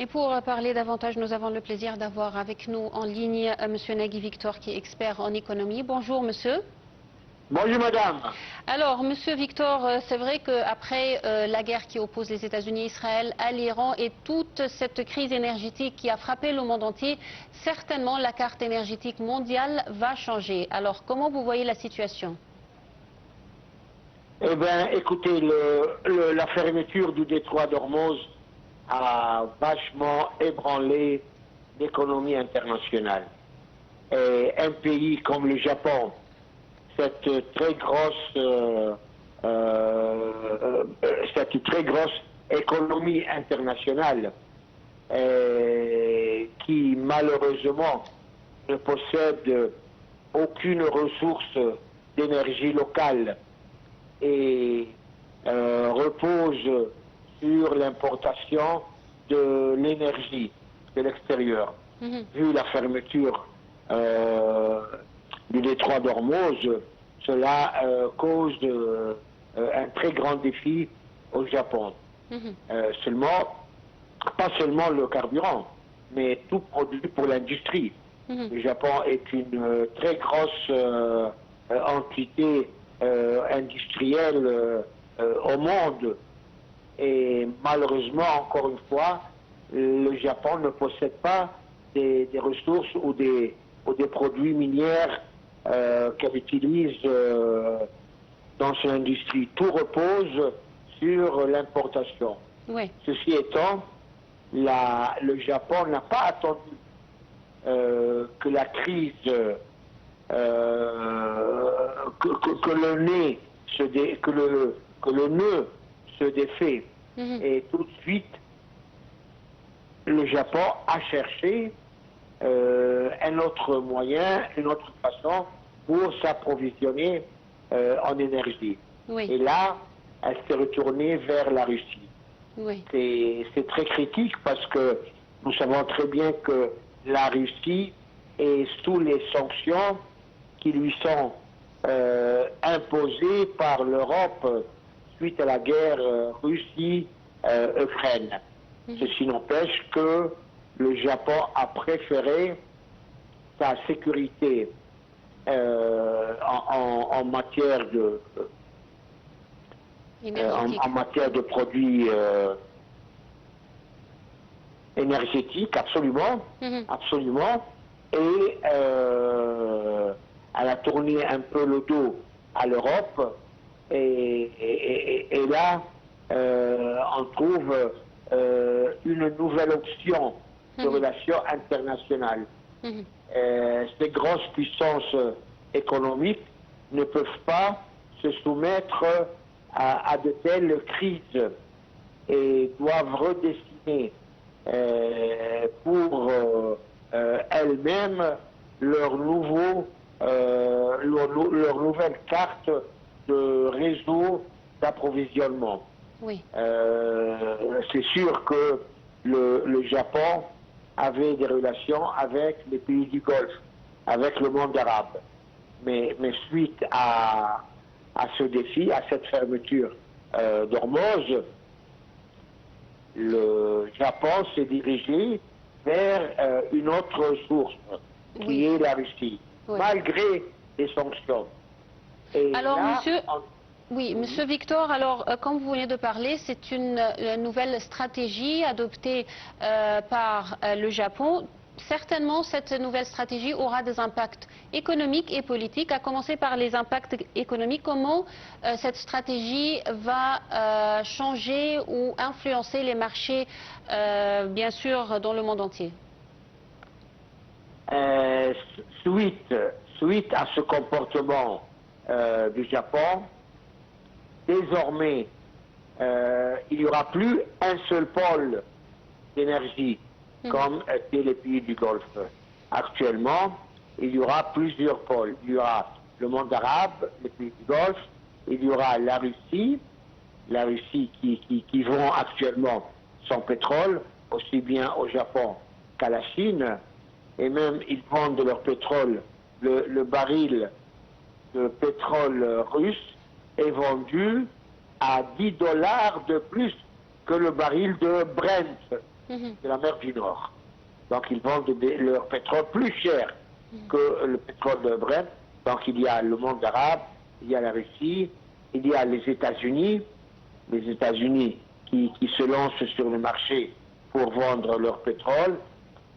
Et pour parler davantage, nous avons le plaisir d'avoir avec nous en ligne Monsieur Nagui Victor, qui est expert en économie. Bonjour Monsieur. Bonjour madame. Alors Monsieur Victor, c'est vrai qu'après la guerre qui oppose les États-Unis, Israël à l'Iran et toute cette crise énergétique qui a frappé le monde entier, certainement la carte énergétique mondiale va changer. Alors comment vous voyez la situation? Eh bien, écoutez, la fermeture du détroit d'Ormuz a vachement ébranlé l'économie internationale. Et un pays comme le Japon, cette très grosse économie internationale, qui malheureusement ne possède aucune ressource d'énergie locale et repose sur l'importation de l'énergie de l'extérieur. Vu la fermeture du détroit d'Ormuz, cela cause un très grand défi au Japon. Pas seulement le carburant, mais tout produit pour l'industrie. Le Japon est une très grosse entité industrielle au monde. Et malheureusement, encore une fois, le Japon ne possède pas des ressources ou des produits miniers qu'elle utilise dans son industrie. Tout repose sur l'importation. Oui. Ceci étant, le Japon n'a pas attendu que la crise, que le nœud se défait. Et tout de suite, le Japon a cherché un autre moyen, une autre façon pour s'approvisionner en énergie. Oui. Et là, elle s'est retournée vers la Russie. Oui. C'est très critique parce que nous savons très bien que la Russie est sous les sanctions qui lui sont imposées par l'Europe suite à la guerre Russie-Ukraine. Ceci n'empêche que le Japon a préféré sa sécurité en matière de produits énergétiques, absolument, absolument, et elle a tourné un peu le dos à l'Europe, et là, on trouve une nouvelle option de relations internationales. Ces grosses puissances économiques ne peuvent pas se soumettre à de telles crises et doivent redessiner pour elles-mêmes leur nouvelle carte de réseau d'approvisionnement. Oui. C'est sûr que le Japon avait des relations avec les pays du Golfe, avec le monde arabe. Mais suite à ce défi, à cette fermeture d'Ormuz, le Japon s'est dirigé vers une autre source, qui est la Russie, malgré les sanctions. Et alors, là, monsieur... Oui, Monsieur Victor, alors comme vous venez de parler, c'est une nouvelle stratégie adoptée par le Japon. Certainement, cette nouvelle stratégie aura des impacts économiques et politiques, à commencer par les impacts économiques. Comment cette stratégie va changer ou influencer les marchés, bien sûr, dans le monde entier? Suite à ce comportement du Japon, désormais, il n'y aura plus un seul pôle d'énergie comme étaient les pays du Golfe. Actuellement, il y aura plusieurs pôles. Il y aura le monde arabe, les pays du Golfe, il y aura la Russie qui vend actuellement son pétrole, aussi bien au Japon qu'à la Chine, et même ils vendent leur pétrole, le baril de pétrole russe est vendu à $10 de plus que le baril de Brent de la mer du Nord. Donc ils vendent leur pétrole plus cher que le pétrole de Brent. Donc il y a le monde arabe, il y a la Russie, il y a les États-Unis qui se lancent sur le marché pour vendre leur pétrole,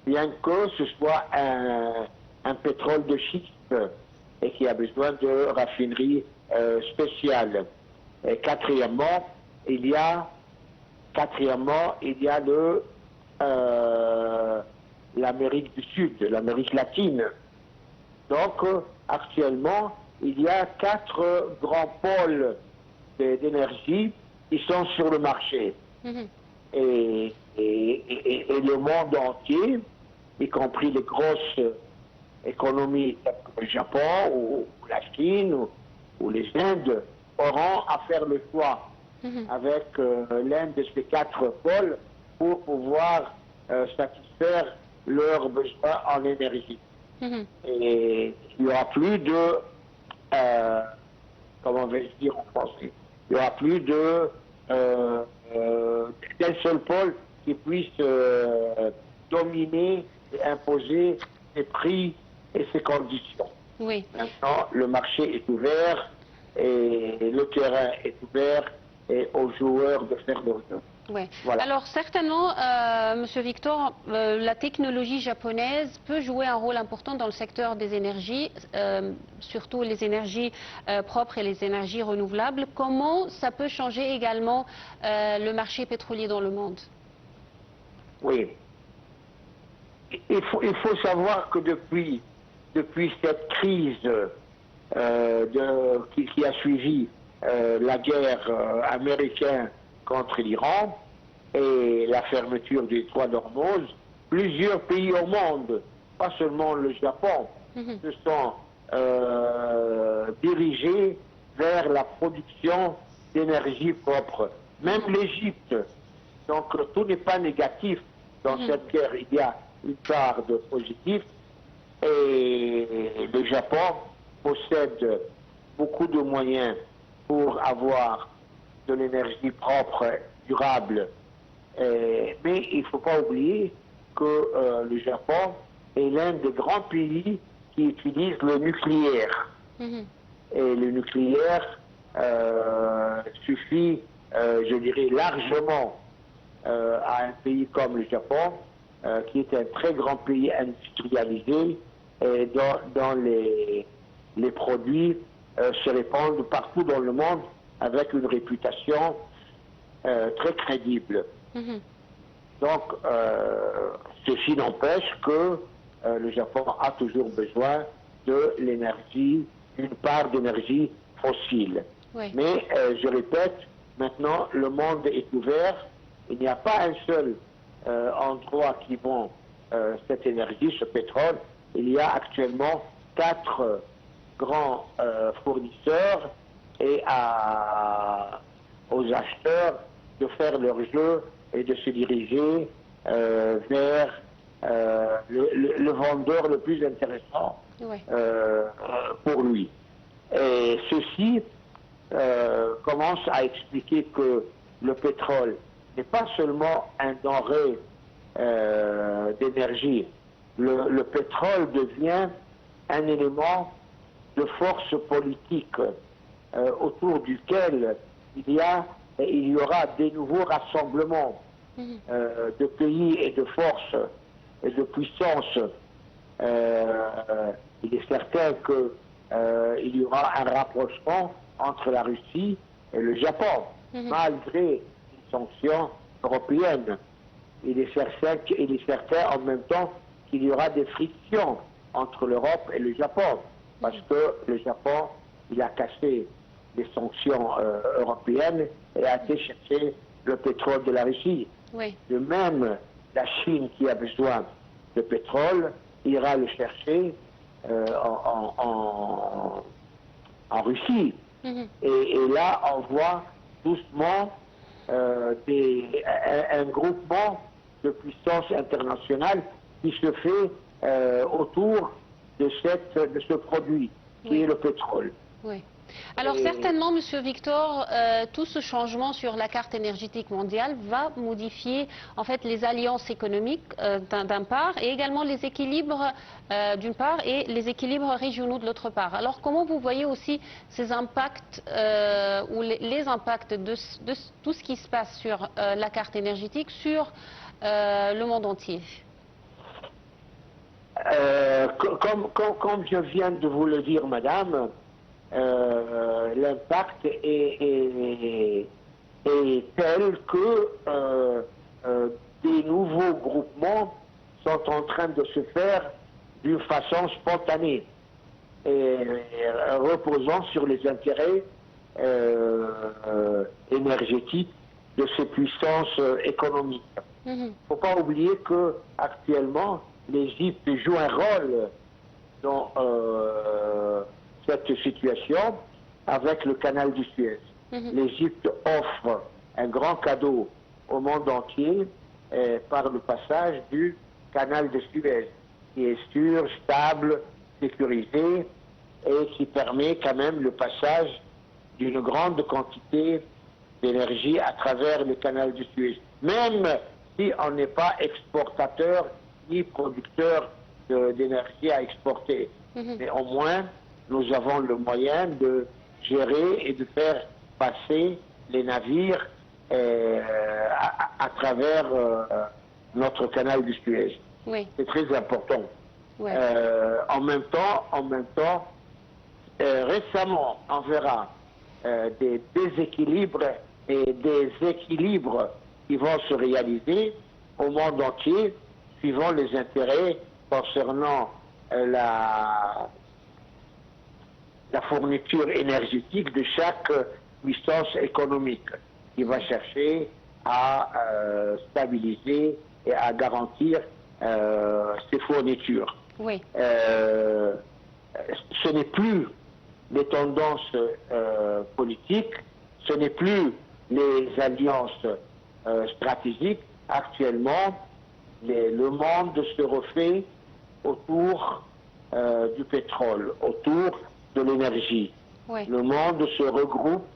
bien que ce soit un pétrole de schiste et qui a besoin de raffineries spéciales. Et quatrièmement, il y a l'Amérique du Sud, l'Amérique latine. Donc, actuellement, il y a 4 grands pôles d'énergie qui sont sur le marché. Et le monde entier, y compris les grosses économies comme le Japon ou la Chine ou les Indes, auront à faire le choix avec l'un de ces 4 pôles pour pouvoir satisfaire leurs besoins en énergie. Et il n'y aura plus de, comment vais-je dire en français, il n'y aura plus de d'un seul pôle qui puisse dominer et imposer ses prix et ses conditions. Oui. Maintenant, le marché est ouvert et le terrain est ouvert et aux joueurs de faire leur jeu. Ouais. Voilà. Alors certainement, Monsieur Victor, la technologie japonaise peut jouer un rôle important dans le secteur des énergies, surtout les énergies propres et les énergies renouvelables. Comment ça peut changer également le marché pétrolier dans le monde? Oui. Il faut savoir que depuis cette crise qui a suivi la guerre américaine contre l'Iran et la fermeture du détroit d'Ormuz, plusieurs pays au monde, pas seulement le Japon, se sont dirigés vers la production d'énergie propre. Même l'Égypte. Donc tout n'est pas négatif dans cette guerre. Il y a une part de positif et le Japon possède beaucoup de moyens pour avoir de l'énergie propre, durable. Mais il ne faut pas oublier que le Japon est l'un des grands pays qui utilise le nucléaire. Et le nucléaire suffit, je dirais, largement à un pays comme le Japon, qui est un très grand pays industrialisé et dont les produits se répandent partout dans le monde avec une réputation très crédible. Donc, ceci n'empêche que le Japon a toujours besoin de l'énergie, une part d'énergie fossile. Oui. Mais, je répète, maintenant, le monde est ouvert. Il n'y a pas un seul endroit qui vend cette énergie, ce pétrole. Il y a actuellement 4 grands fournisseurs et aux acheteurs de faire leur jeu et de se diriger vers le vendeur le plus intéressant pour lui. Et ceci commence à expliquer que le pétrole n'est pas seulement un denrée d'énergie. Le pétrole devient un élément de force politique autour duquel il y aura des nouveaux rassemblements de pays et de forces et de puissances. Il est certain qu'il y aura un rapprochement entre la Russie et le Japon, malgré les sanctions européennes. Il est certain en même temps qu'il y aura des frictions entre l'Europe et le Japon, parce que le Japon, il a cassé les sanctions européennes et a été chercher le pétrole de la Russie. Oui. De même, la Chine qui a besoin de pétrole ira le chercher en Russie. Et là, on voit doucement un groupement de puissances internationales qui se fait autour de ce produit, qui est le pétrole. Oui. Alors Et- certainement, Monsieur Victor, tout ce changement sur la carte énergétique mondiale va modifier en fait les alliances économiques d'un part et également les équilibres d'une part et les équilibres régionaux de l'autre part. Alors comment vous voyez aussi ces impacts ou les impacts de tout ce qui se passe sur la carte énergétique sur le monde entier? Comme je viens de vous le dire, madame, l'impact est tel que des nouveaux groupements sont en train de se faire d'une façon spontanée et reposant sur les intérêts énergétiques de ces puissances économiques. Il ne faut pas oublier que actuellement l'Égypte joue un rôle dans cette situation avec le canal du Suez. L'Égypte offre un grand cadeau au monde entier par le passage du canal de Suez, qui est sûr, stable, sécurisé et qui permet quand même le passage d'une grande quantité d'énergie à travers le canal du Suez. Même si on n'est pas exportateur ni producteur d'énergie à exporter. Mais au moins, nous avons le moyen de gérer et de faire passer les navires à travers notre canal du Suez. Oui. C'est très important. Ouais. En même temps, récemment, on verra des déséquilibres et des équilibres qui vont se réaliser au monde entier, suivant les intérêts concernant la fourniture énergétique de chaque puissance économique qui va chercher à stabiliser et à garantir ses fournitures. Oui. Ce n'est plus les tendances politiques, ce n'est plus les alliances stratégiques. Actuellement, le monde se refait autour du pétrole, autour de l'énergie. Oui. Le monde se regroupe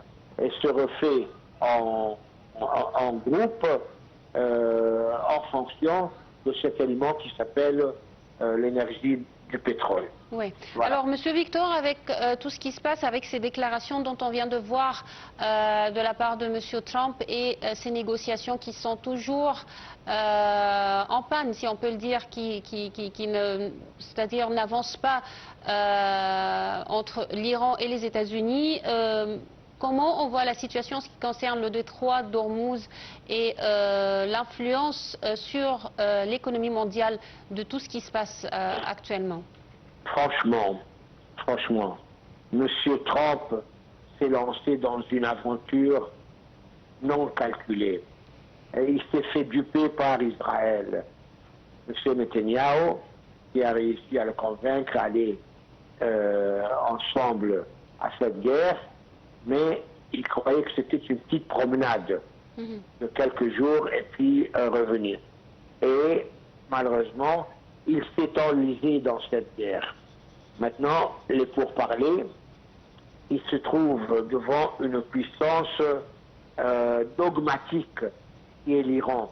et se refait en groupe en fonction de cet élément qui s'appelle l'énergie du pétrole. Oui. Voilà. Alors, Monsieur Victor, avec tout ce qui se passe, avec ces déclarations dont on vient de voir de la part de Monsieur Trump et ces négociations qui sont toujours en panne, si on peut le dire, qui c'est-à-dire n'avancent pas entre l'Iran et les États-Unis. Comment on voit la situation en ce qui concerne le détroit d'Ormuz et l'influence sur l'économie mondiale de tout ce qui se passe actuellement? Franchement, Monsieur Trump s'est lancé dans une aventure non calculée. Et il s'est fait duper par Israël. Monsieur Netanyahu, qui a réussi à le convaincre d'aller ensemble à cette guerre, mais il croyait que c'était une petite promenade de quelques jours et puis revenir. Et malheureusement, il s'est enlisé dans cette guerre. Maintenant, les pourparlers, il se trouve devant une puissance dogmatique qui est l'Iran.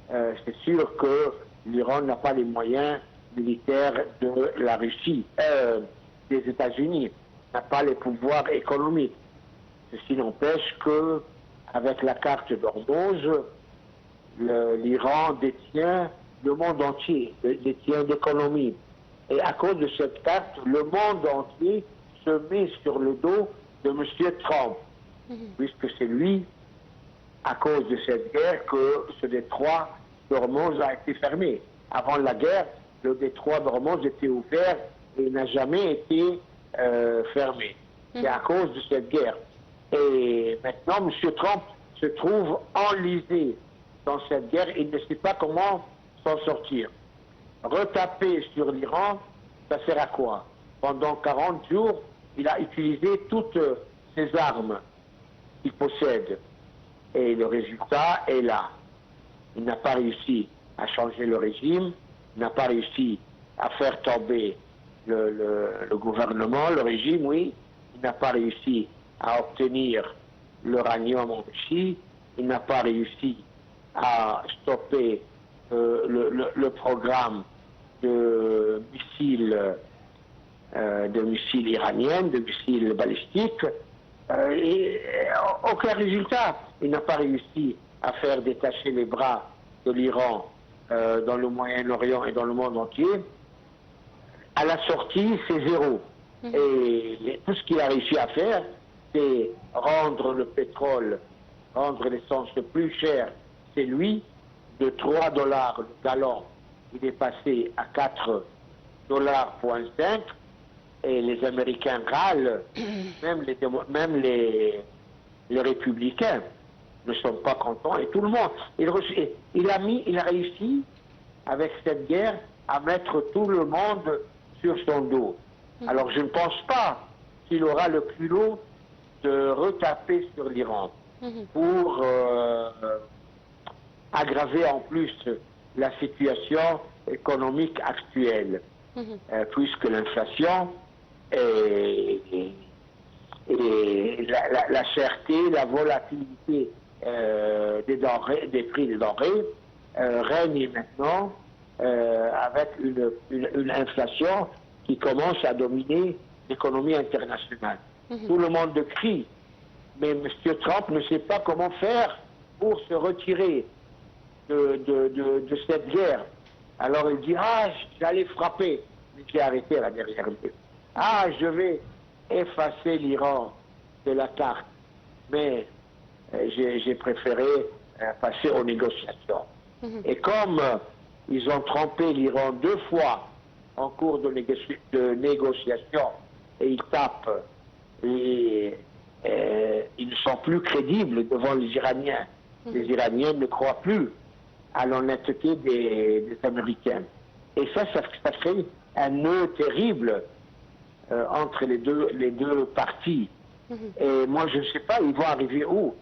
C'est sûr que l'Iran n'a pas les moyens militaires de la Russie, des États-Unis, n'a pas les pouvoirs économiques. Ceci n'empêche que, avec la carte d'Ormuz, l'Iran détient le monde entier, détient l'économie. Et à cause de cette carte, le monde entier se met sur le dos de M. Trump, puisque c'est lui, à cause de cette guerre, que ce détroit d'Ormuz a été fermé. Avant la guerre, le détroit d'Ormuz était ouvert et n'a jamais été fermé. C'est à cause de cette guerre. Et maintenant, M. Trump se trouve enlisé dans cette guerre. Il ne sait pas comment s'en sortir. Retaper sur l'Iran, ça sert à quoi? Pendant 40 jours, il a utilisé toutes ses armes qu'il possède. Et le résultat est là. Il n'a pas réussi à changer le régime, il n'a pas réussi à faire tomber le gouvernement, le régime, oui. Il il n'a pas réussi à obtenir l'uranium en Russie, il n'a pas réussi à stopper le programme de missiles iraniens, de missiles balistiques, et aucun résultat. Il n'a pas réussi à faire détacher les bras de l'Iran dans le Moyen-Orient et dans le monde entier. À la sortie, c'est zéro. Et tout ce qu'il a réussi à faire, c'est rendre le pétrole, rendre l'essence plus cher. C'est lui, de 3 $ le gallon, il est passé à 4 $,5, et les Américains râlent, même les républicains ne sont pas contents, et tout le monde. Il a réussi, avec cette guerre, à mettre tout le monde sur son dos. Alors je ne pense pas qu'il aura le culot de retaper sur l'Iran pour aggraver en plus la situation économique actuelle, puisque l'inflation et la cherté, la volatilité des prix des denrées règne maintenant avec une inflation qui commence à dominer l'économie internationale. Tout le monde crie, mais M. Trump ne sait pas comment faire pour se retirer de cette guerre. Alors il dit, j'allais frapper, mais j'ai arrêté là derrière lui. Je vais effacer l'Iran de la carte, mais j'ai préféré passer aux négociations. Et comme ils ont trompé l'Iran 2 fois en cours de négociation, et ils tapent, et ils ne sont plus crédibles devant les Iraniens. Les Iraniens ne croient plus à l'honnêteté des Américains. Et ça crée un nœud terrible entre les deux parties. Et moi, je ne sais pas, ils vont arriver où,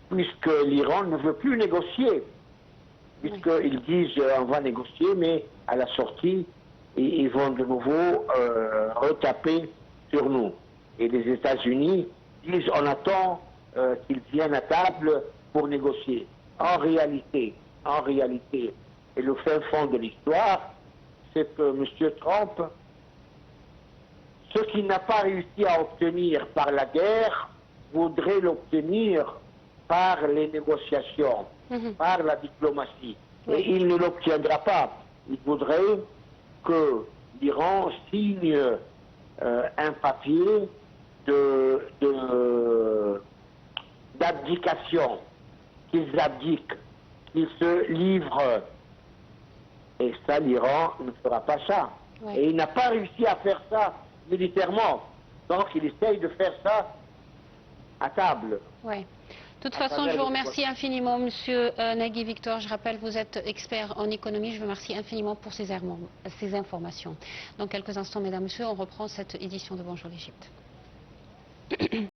puisque l'Iran ne veut plus négocier, puisqu'ils disent on va négocier, mais à la sortie, ils vont de nouveau retaper sur nous. Et les États-Unis disent on attend qu'ils viennent à table pour négocier. En réalité, et le fin fond de l'histoire, c'est que M. Trump, ce qu'il n'a pas réussi à obtenir par la guerre, voudrait l'obtenir par les négociations, par la diplomatie. Et il ne l'obtiendra pas. Il voudrait que l'Iran signe un papier d'abdication, qu'ils abdiquent, qu'ils se livrent. Et ça, l'Iran ne fera pas ça. Et il n'a pas réussi à faire ça militairement. Donc il essaye de faire ça à table. De toute façon, je vous remercie infiniment, Monsieur Nagui Victor. Je rappelle, vous êtes expert en économie. Je vous remercie infiniment pour ces informations. Dans quelques instants, mesdames, messieurs, on reprend cette édition de Bonjour l'Égypte.